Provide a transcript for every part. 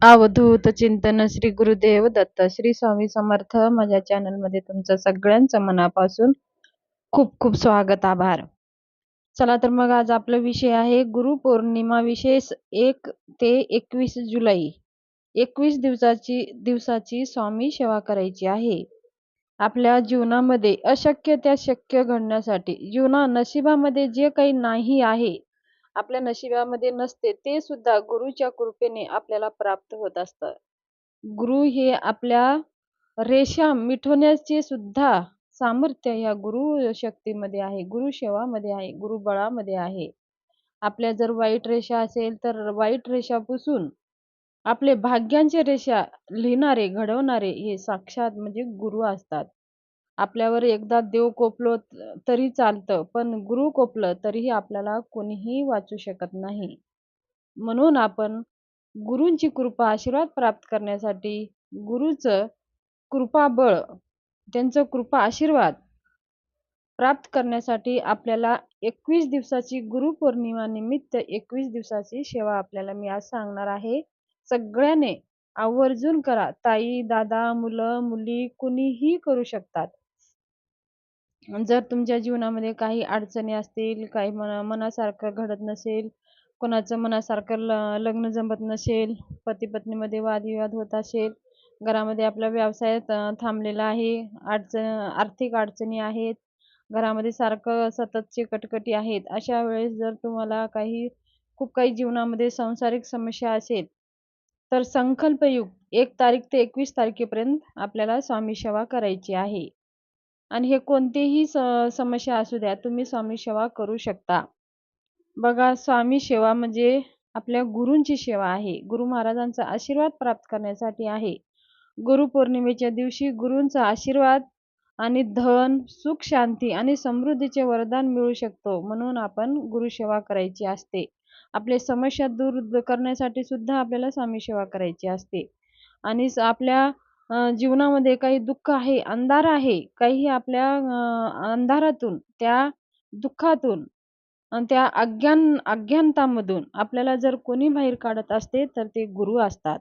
अवधूत चिंतन श्री गुरुदेव दत्त श्री स्वामी समर्थ. माझ्या चॅनलमध्ये तुमचं सगळ्यांचं मनापासून खूप खूप स्वागत, आभार. चला तर मग आज आपला विषय आहे गुरुपौर्णिमा विशेष 1 ते 21 जुलै. 21 दिवसाची स्वामी सेवा करायची आहे. आपल्या जीवनामध्ये अशक्य त्या शक्य घडण्यासाठी, नशिबामध्ये जे काही नाही आहे, आपल्या नशिबामध्ये नसते, ते सुद्धा गुरुच्या कृपेने आपल्याला प्राप्त होत असतं. गुरु हे आपल्या रेषा मिटवण्याचे सुद्धा सामर्थ्य या गुरु शक्तीमध्ये आहे, गुरु सेवामध्ये आहे, गुरुबळामध्ये आहे. आपल्या जर वाईट रेषा असेल तर वाईट रेषा पुसून आपले भाग्यांचे रेषा लिहिणारे, घडवणारे हे साक्षात म्हणजे गुरु असतात. आपल्यावर एकदा देव कोपलो तरी चालतं, पण गुरु कोपलं तरीही आपल्याला कोणीही वाचू शकत नाही. म्हणून आपण गुरूंची कृपा, आशीर्वाद प्राप्त करण्यासाठी, गुरुचं कृपाबळ, त्यांचं कृपा आशीर्वाद प्राप्त करण्यासाठी आपल्याला 21 दिवसाची गुरुपौर्णिमा निमित्त 21 दिवसाची सेवा आपल्याला मी आज सांगणार आहे. सगळ्याने आवर्जून करा. ताई, दादा, मुलं, मुली कुणीही करू शकतात. जर तुमच्या जीवनामध्ये काही अडचणी असतील, काही मनासारखं घडत नसेल, कोणाचं मनासारखं लग्न जमत नसेल, पती-पत्नीमध्ये वादविवाद होत असेल, घरामध्ये आपला व्यवसाय थांबलेला आहे, आर्थिक अडचणी आहेत, घरामध्ये सारखं सततची कटकटी आहेत, अशा वेळेस जर तुम्हाला खूप काही जीवनामध्ये सांसारिक समस्या असेल, तर संकल्पयुक्त 1 तारीख ते 21 तारखेपर्यंत आपल्याला स्वामी सेवा करायची आहे. आणि हे कोणतेही समस्या असू द्या, तुम्ही स्वामी सेवा करू शकता. बघा, स्वामी सेवा म्हणजे आपल्या गुरूंची सेवा आहे. गुरु महाराजांचा आशीर्वाद प्राप्त करण्यासाठी आहे. गुरुपौर्णिमेच्या दिवशी गुरूंचा आशीर्वाद आणि धन, सुख, शांती आणि समृद्धीचे वरदान मिळू शकतो. म्हणून आपण गुरुसेवा करायची असते. आपले समस्या दूर करण्यासाठी सुद्धा आपल्याला स्वामी सेवा करायची असते. आणि आपल्या जीवनामध्ये काही दुःख आहे, अंधार आहे, काही आपल्या अंधारातून, त्या दुःखातून आणि त्या अज्ञानतामधून आपल्याला जर कोणी बाहेर काढत असते, तर ते गुरु असतात.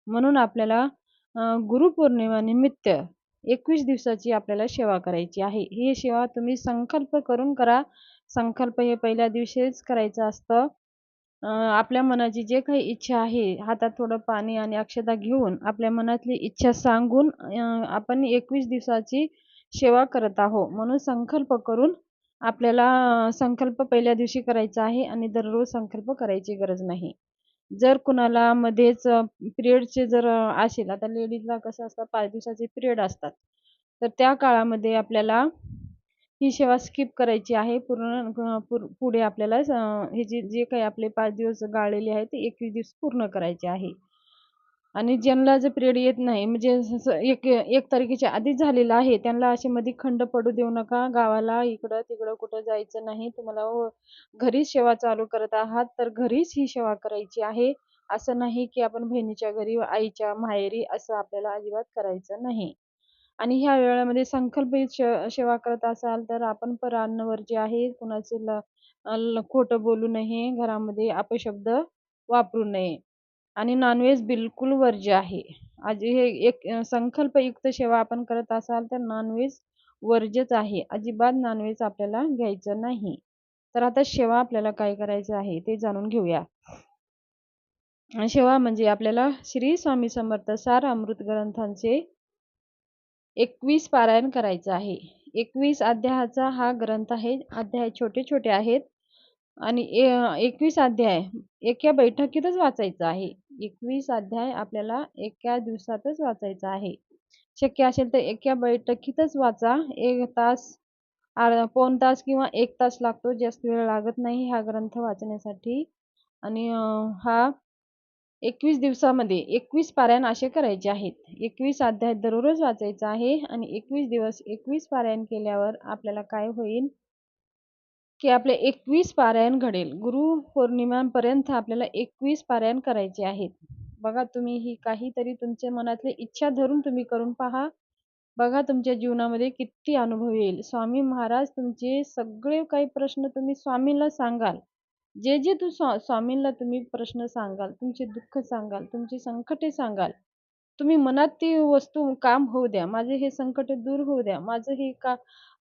म्हणून आपल्याला गुरुपौर्णिमा निमित्त 21 दिवसाची आपल्याला सेवा करायची आहे. ही सेवा तुम्ही संकल्प करून करा. संकल्प हे पहिल्या दिवशीच करायचं असतं. आपल्या मनाची जे काही इच्छा आहे, हातात थोडं पाणी आणि अक्षता घेऊन आपल्या मनातली इच्छा सांगून आपण 21 दिवसाची सेवा करत आहोत. म्हणून संकल्प करून आपल्याला संकल्प पहिल्या दिवशी करायचा आहे आणि दररोज संकल्प करायची गरज नाही. जर कुणाला मध्येच पिरियडचे जर असेल, आता लेडीजला कसं असतं 5 दिवसाचे पिरियड असतात, तर त्या काळामध्ये आपल्याला ही सेवा स्किप करायची आहे. पुढे आपल्याला हे जे काही आपले 5 दिवस गाळलेले आहेत, ते 21 दिवस पूर्ण करायचे आहे. आणि ज्यांना जर पिरियड येत नाही, म्हणजे 1 तारखेच्या आधीच झालेला आहे, त्यांना असे मध्ये खंड पडू देऊ नका. गावाला इकडं-तिकडं कुठं जायचं नाही. तुम्हाला घरीच सेवा चालू करत आहात, तर घरीच ही सेवा करायची आहे. असं नाही की आपण बहिणीच्या घरी, आईच्या माहेरी असं आपल्याला अजिबात करायचं नाही. आणि ह्या वेळेमध्ये संकल्पित सेवा करत असाल, तर आपण जे आहे, कुणाचे खोटं बोलू नये, घरामध्ये अपशब्द वापरू नये आणि नॉनव्हेज बिलकुल वर्ज्य आहे. आज हे एक संकल्पयुक्त सेवा आपण करत असाल, तर नॉनव्हेज वर्ज्यच आहे. अजिबात नॉनव्हेज आपल्याला घ्यायचं नाही. तर आता सेवा आपल्याला काय करायचं आहे ते जाणून घेऊया. सेवा म्हणजे आपल्याला श्री स्वामी समर्थ सार अमृत ग्रंथांचे 21 पारायण करायचं आहे. 21 अध्यायाचा हा ग्रंथ आहे. अध्याय छोटे-छोटे आहेत आणि 21 अध्याय एका बैठकीतच वाचायचं आहे. 21 अध्याय आपल्याला एका दिवसातच वाचायचा आहे. शक्य असेल तर एका बैठकीतच वाचा. 1 तास, पाऊण तास किंवा 1 तास लागतो. जास्त वेळ लागत नाही हा ग्रंथ वाचण्यासाठी. आणि हा 21 दिवसामध्ये 21 पारायण असे करायचे आहेत. 21 अध्याय दररोज वाचायचा आहे आणि 21 दिवस 21 पारायण केल्यावर आपल्याला काय होईल, की आपले 21 पारायण घडेल. गुरुपौर्णिमापर्यंत आपल्याला 21 पारायण करायचे आहेत. बघा, तुम्ही ही काहीतरी तुमच्या मनातली इच्छा धरून तुम्ही करून पहा. बघा, तुमच्या जीवनामध्ये किती अनुभव येईल. स्वामी महाराज तुमचे सगळे काही प्रश्न तुम्ही स्वामींना सांगाल, जे तू स्वामींना तुम्ही प्रश्न सांगाल, तुमचे दुःख सांगाल, तुमची संकटे सांगाल, तुम्ही मनात ती वस्तू काम होऊ द्या, माझे हे संकट दूर होऊ द्या, माझं हे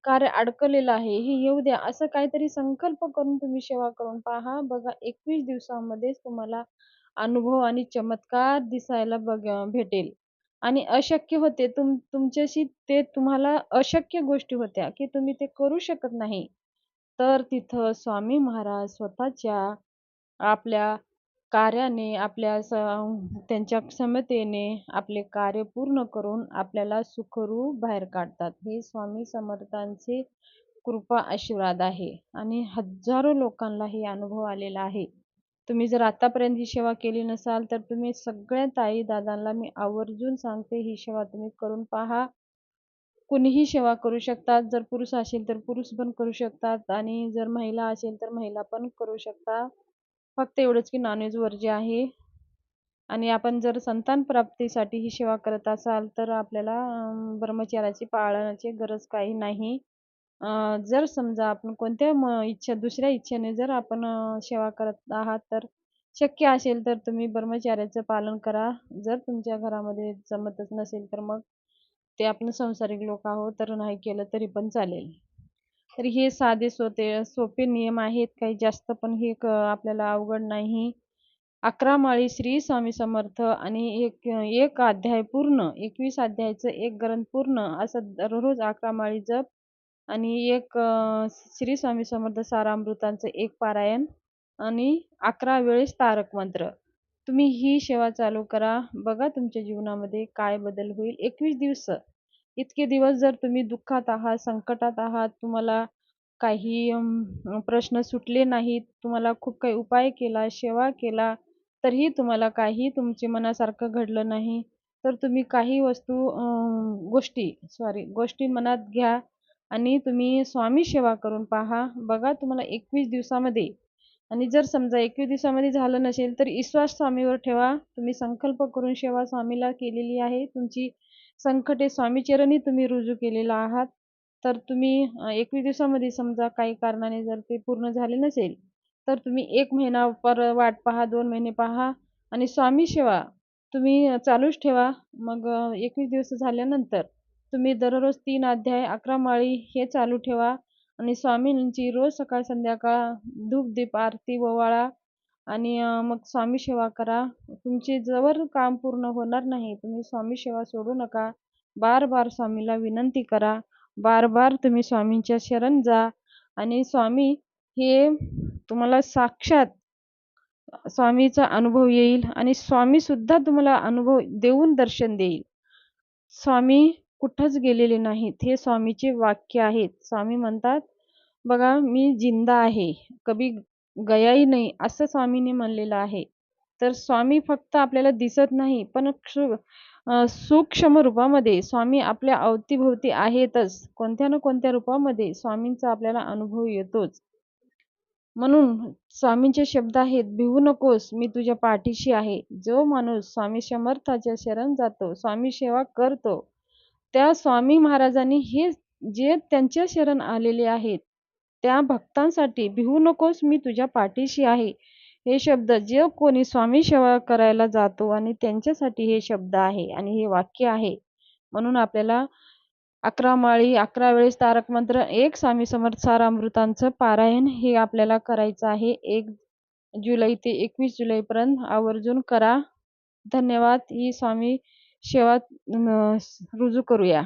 कार्य अडकलेलं आहे, हे येऊ द्या, असं काहीतरी संकल्प करून तुम्ही सेवा करून पहा. बघा 21 दिवसामध्येच तुम्हाला अनुभव आणि चमत्कार दिसायला भेटेल. आणि अशक्य होते तुमच्याशी ते तुम्हाला अशक्य गोष्टी होत्या, की तुम्ही ते करू शकत नाही. तर तिथं स्वामी महाराज स्वतःच्या आपल्या कार्याने, त्यांच्या क्षमतेने आपले कार्य पूर्ण करून आपल्याला सुखरूप बाहेर काढतात. हे स्वामी समर्थांचे कृपा आशीर्वाद आहे आणि हजारो लोकांना हे अनुभव आलेला आहे. तुम्ही जर आतापर्यंत ही सेवा केली नसाल, तर तुम्ही सगळ्या ताई-दादांना मी आवर्जून सांगते, ही सेवा तुम्ही करून पहा. कुणीही सेवा करू शकतात. जर पुरुष असेल तर पुरुष पण करू शकतात आणि जर महिला असेल तर महिला पण करू शकतात. फक्त एवढंच की नॉन वर्ज्य आहे. आणि आपण जर संतान प्राप्तीसाठी ही सेवा करत असाल, तर आपल्याला ब्रह्मचर्याची पाळण्याची गरज काही नाही. जर समजा आपण कोणत्या दुसऱ्या इच्छेने जर आपण सेवा करत आहात, तर शक्य असेल तर तुम्ही ब्रह्मचर्याचं पालन करा. जर तुमच्या घरामध्ये जमतच नसेल, तर मग ते आपण संसारिक लोक आहोत, तर नाही केलं तरी पण चालेल. तर हे साधे सोपे नियम आहेत. काही जास्त पण हे आपल्याला अवघड नाही. 11 माळी श्री स्वामी समर्थ आणि एक अध्याय पूर्ण, 21 अध्यायाचं एक ग्रंथ पूर्ण असं दररोज 11 माळी जप आणि श्री स्वामी समर्थ सारामृतांचं एक पारायण आणि 11 वेळेस तारक मंत्र. तुम्ही ही सेवा चालू करा. बघा तुमच्या जीवनामध्ये काय बदल होईल. 21 दिवस, इतके दिवस जर तुम्ही दुःखात आहात, संकटात आहात, तुम्हाला काही प्रश्न सुटले नाहीत, तुम्हाला खूप काही उपाय केला, सेवा केला, तरीही तुम्हाला काही तुमच्या मनासारखं घडलं नाही, तर तुम्ही काही गोष्टी मनात घ्या आणि तुम्ही स्वामी सेवा करून पहा. बघा तुम्हाला 21 दिवसामध्ये, आणि जर समजा 21 दिवसामध्ये झालं नसेल, तर विश्वास स्वामीवर ठेवा. तुम्ही संकल्प करून सेवा स्वामीला केलेली आहे. तुमची संकटे स्वामीचरणी तुम्ही रुजू केलेला आहात. तर तुम्ही 21 दिवसामध्ये समजा काही कारणाने जर ते पूर्ण झाले नसेल, तर तुम्ही 1 महिना वाट पहा, 2 महिने पहा आणि स्वामी सेवा तुम्ही चालूच ठेवा. मग 21 दिवस झाल्यानंतर तुम्ही दररोज 3 अध्याय, 11 माळी हे चालू ठेवा आणि स्वामींची रोज सकाळ संध्याकाळ धूप-दीप आरती ओवाळा आणि मग स्वामी सेवा करा. तुमचे जोवर काम पूर्ण होणार नाही, तुम्ही स्वामी सेवा सोडू नका. बार-बार स्वामीला विनंती करा. बार-बार तुम्ही स्वामींच्या शरण जा आणि स्वामी हे तुम्हाला साक्षात स्वामीचा अनुभव येईल आणि स्वामीसुद्धा तुम्हाला अनुभव देऊन दर्शन देईल. स्वामी कुठंच गेलेले नाहीत. हे स्वामीचे वाक्य आहेत. स्वामी म्हणतात, बघा मी जिंदा आहे, कभी गया ही नहीं, असं स्वामींनी म्हणलेलं आहे. तर स्वामी फक्त आपल्याला दिसत नाही, पण सूक्ष्म रूपामध्ये स्वामी आपल्या अवतीभोवती आहेतच. कोणत्या ना कोणत्या रूपामध्ये स्वामींचा आपल्याला अनुभव येतोच. म्हणून स्वामींचे शब्द आहेत, भिवू नकोस, मी तुझ्या पाठीशी आहे. जो माणूस स्वामी समर्थाच्या शरण जातो, स्वामी सेवा करतो, त्या स्वामी महाराजांनी हे जे त्यांच्या शरण आलेले आहेत, त्या भक्तांसाठी भिवू नकोस, मी तुझ्या पाठीशी आहे. हे शब्द जे कोणी स्वामी सेवा करायला जातो आणि त्यांच्यासाठी हे शब्द आहे आणि हे वाक्य आहे. म्हणून आपल्याला 11 माळी, 11 वेळेस तारक मंत्र, एक स्वामी समर्थ सारामृतांचं पारायण हे आपल्याला करायचं आहे. 1 जुलै ते 21 जुलैपर्यंत आवर्जून करा. धन्यवाद. ही स्वामी सेवा रुजू करूया.